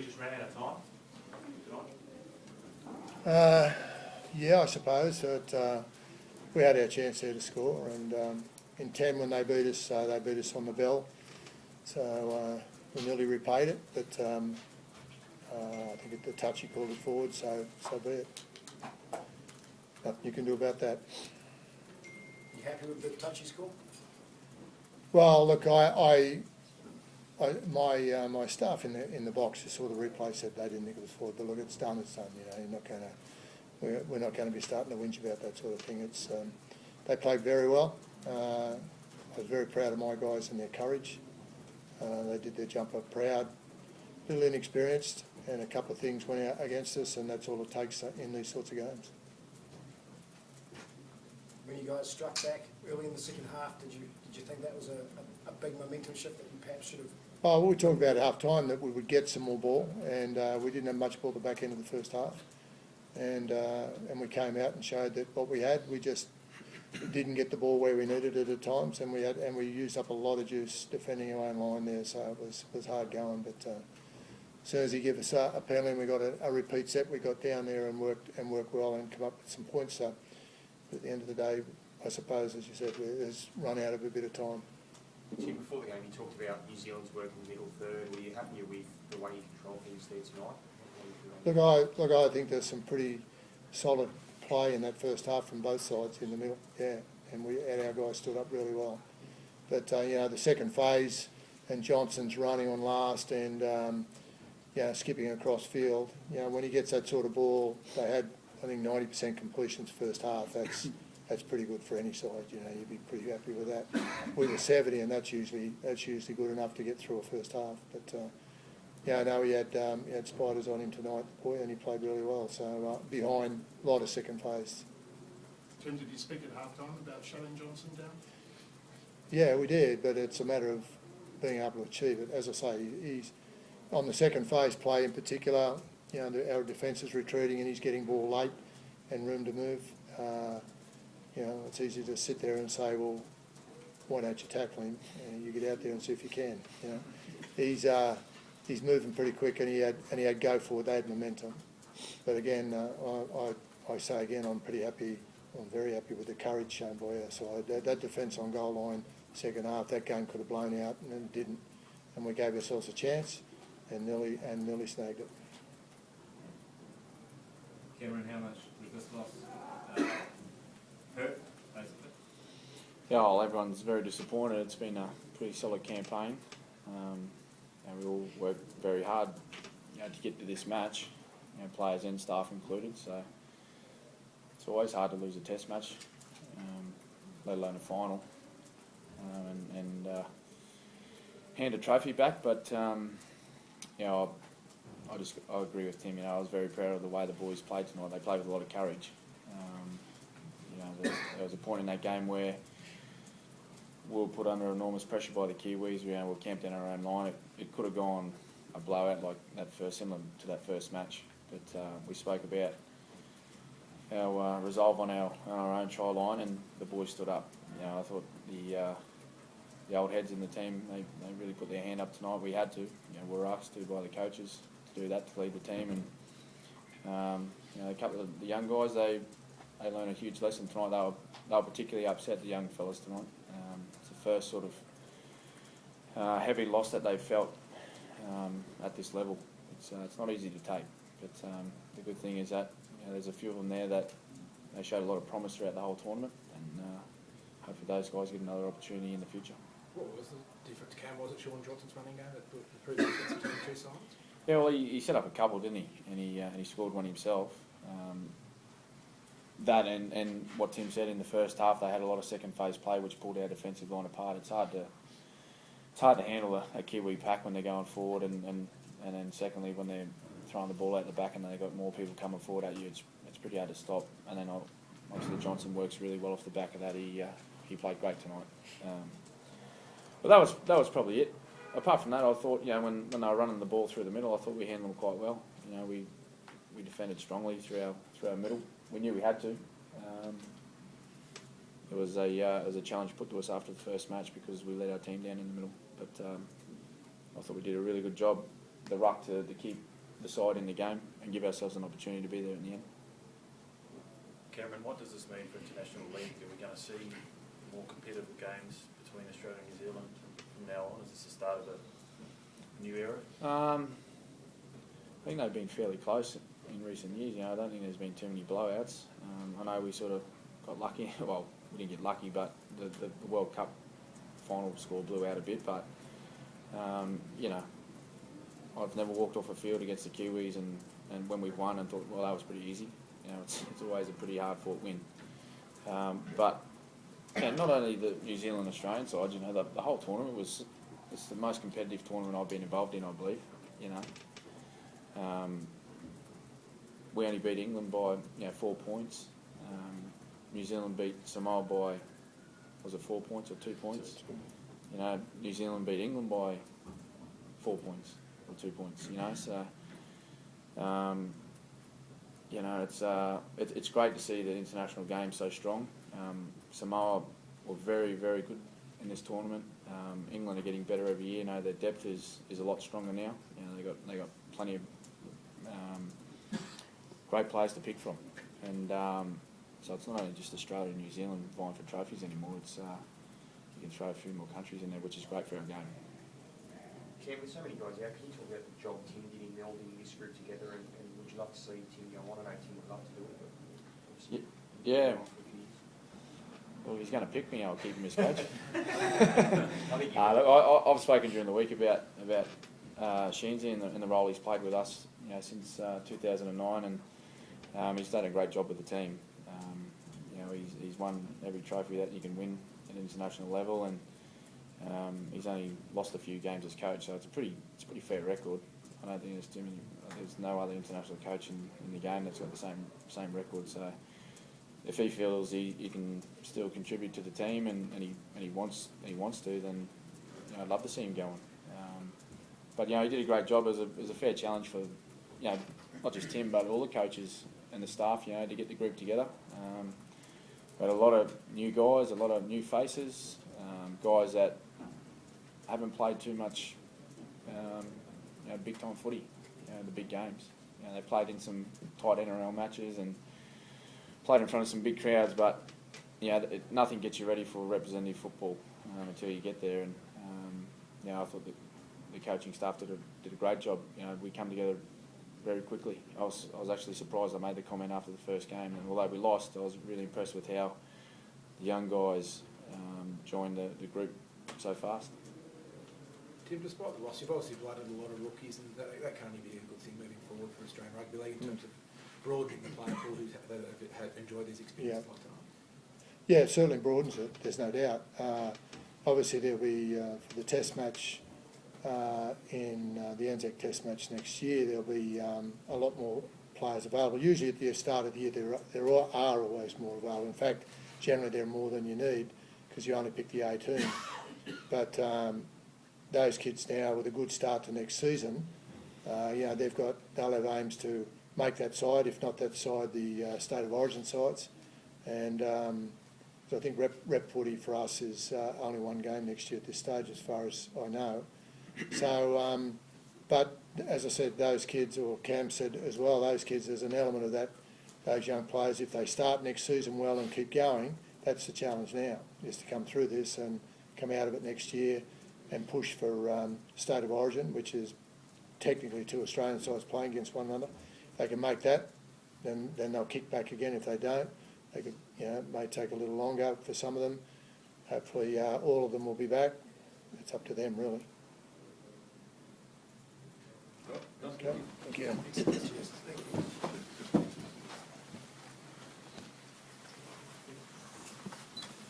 just ran out of time tonight? Yeah, I suppose. That, we had our chance there to score, and in 10 when they beat us on the bell. So we nearly repaid it, but I think at the touch he pulled it forward, so be it. Nothing you can do about that. You happy with the touch he scored? Well, look, my staff in the box just saw the replay, said they didn't think it was forward, but look, it's done. It's done. You know, you're not going to. We're not going to be starting to whinge about that sort of thing. It's they played very well. I was very proud of my guys and their courage. They did their jumper proud, a little inexperienced, and a couple of things went out against us, and that's all it takes in these sorts of games. When you guys struck back early in the second half, did you think that was a big momentum shift that you perhaps should have? Oh, well, we talked about at half time that we would get some more ball, and we didn't have much ball at the back end of the first half, and we came out and showed that what we had, we just didn't get the ball where we needed it at times, and we used up a lot of juice defending our own line there, so it was hard going. But as soon as he gave us a penalty and we got a repeat set, we got down there and worked well and come up with some points. So at the end of the day, I suppose, as you said, it's run out of a bit of time. Tim, before the game, you talked about New Zealand's work in the middle third. Were you happy with the way you control things there tonight? Look, I think there's some pretty solid play in that first half from both sides in the middle, yeah, and our guys stood up really well. But you know, the second phase and Johnson's running on last and you know, skipping across field. You know, when he gets that sort of ball, they had I think 90% completions first half. That's pretty good for any side. You know, you'd be pretty happy with that. We were 70, and that's usually good enough to get through a first half. But yeah, I know he had spiders on him tonight, boy, and he played really well. So behind a lot of second phase. Tim, did you speak at halftime about shutting Johnson down? Yeah, we did, but it's a matter of being able to achieve it. As I say, he's on the second phase play in particular. You know, our defence is retreating, and he's getting ball late and room to move. You know, it's easy to sit there and say, well, why don't you tackle him? You get out there and see if you can. You know, he's moving pretty quick, and he had go forward. They had momentum. But again, I say again, I'm pretty happy. I'm very happy with the courage shown by our side. That defence on goal line, second half, that game could have blown out, and it didn't. And we gave ourselves a chance, and nearly snagged it. Cameron, how much was this loss hurt, basically? Yeah, well, everyone's very disappointed. It's been a pretty solid campaign. And we all worked very hard, you know, to get to this match, you know, players and staff included. So it's always hard to lose a test match, let alone a final, and hand a trophy back. But you know, I agree with Tim. You know, I was very proud of the way the boys played tonight. They played with a lot of courage. You know, there was a point in that game where we were put under enormous pressure by the Kiwis. We were camped in our own line. It could have gone a blowout like that first, similar to that first match. But we spoke about our resolve on our own try line, and the boys stood up. You know, I thought the old heads in the team, they really put their hand up tonight. We had to. You know, we were asked to by the coaches to do that, to lead the team. And you know, a couple of the young guys, they learned a huge lesson tonight. They were particularly upset, the young fellas tonight. It's the first sort of heavy loss that they've felt at this level. It's not easy to take, but the good thing is that, you know, there's a few of them there that they showed a lot of promise throughout the whole tournament, and hopefully those guys get another opportunity in the future. What was the difference, Cam? Was it Sean Johnson's running game that proved the difference between the two sides? Yeah, well, he set up a couple, didn't he? And he scored one himself. That and what Tim said in the first half, they had a lot of second phase play, which pulled our defensive line apart. It's hard to handle a Kiwi pack when they're going forward, and then secondly when they're throwing the ball out the back and they've got more people coming forward at you. It's pretty hard to stop. And then obviously Johnson works really well off the back of that. He played great tonight. But that was probably it. Apart from that, I thought, you know, when they were running the ball through the middle, I thought we handled them quite well. You know, we defended strongly through our middle. We knew we had to. It was a challenge put to us after the first match because we let our team down in the middle. But I thought we did a really good job. The ruck to keep the side in the game and give ourselves an opportunity to be there in the end. Cameron, what does this mean for international league? Are we going to see more competitive games between Australia and New Zealand from now on? Is this the start of a new era? I think they've been fairly close in recent years. I don't think there's been too many blowouts. I know we sort of got lucky. Well, we didn't get lucky, but the World Cup final score blew out a bit. But I've never walked off a field against the Kiwis, and when we've won, and thought, well, that was pretty easy. It's always a pretty hard-fought win. But not only the New Zealand Australian side, the whole tournament it's the most competitive tournament I've been involved in, I believe. We only beat England by 4 points. New Zealand beat Samoa by, was it 4 points or 2 points? New Zealand beat England by 4 points or 2 points. It's great to see the international game so strong. Samoa were very, very good in this tournament. England are getting better every year. Their depth is a lot stronger now. They got plenty of great players to pick from, and so it's not only just Australia and New Zealand vying for trophies anymore. It's you can throw a few more countries in there, which is great for our game. Cam, with so many guys out, can you talk about the job Tim did in melding this group together, and would you love to see Tim go on? I know Tim would love to do it, but Yeah. Well, he's going to pick me. I'll keep him as coach. I've spoken during the week about Sheens and the role he's played with us, since 2009, and he's done a great job with the team. He's won every trophy that you can win at international level, and he's only lost a few games as coach, so it's a pretty fair record. I don't think there's no other international coach in the game that's got the same record. So if he feels he can still contribute to the team and he wants to, then I'd love to see him going. But he did a great job. It was a fair challenge for not just Tim but all the coaches and the staff, to get the group together. But a lot of new guys, a lot of new faces, guys that haven't played too much, big time footy, the big games. They played in some tight NRL matches and played in front of some big crowds, but nothing gets you ready for representative football until you get there. And I thought that the coaching staff did a great job. We come together very quickly. I was actually surprised. I made the comment after the first game, and although we lost, I was really impressed with how the young guys joined the group so fast. Tim, despite the loss, you've obviously blooded a lot of rookies, and that can only be a good thing moving forward for Australian Rugby League in terms of broadening the player pool who have enjoyed these experiences like that. Yeah, it certainly broadens it, there's no doubt. Obviously there'll be, for the test match, in the Anzac Test match next year, there'll be a lot more players available. Usually at the start of the year there are always more available. In fact, generally there are more than you need because you only pick the 18. But those kids now, with a good start to next season, they'll have aims to make that side, if not that side, the State of Origin sides. And so I think rep footy for us is only one game next year at this stage, as far as I know. So, but as I said, those kids, or Cam said as well, those kids, there's an element of that, those young players, if they start next season well and keep going, that's the challenge now, is to come through this and come out of it next year and push for State of Origin, which is technically two Australian sides playing against one another. If they can make that, then they'll kick back again. If they don't, they could, it may take a little longer for some of them. Hopefully all of them will be back. It's up to them, really. Okay. Thank you. Thank you.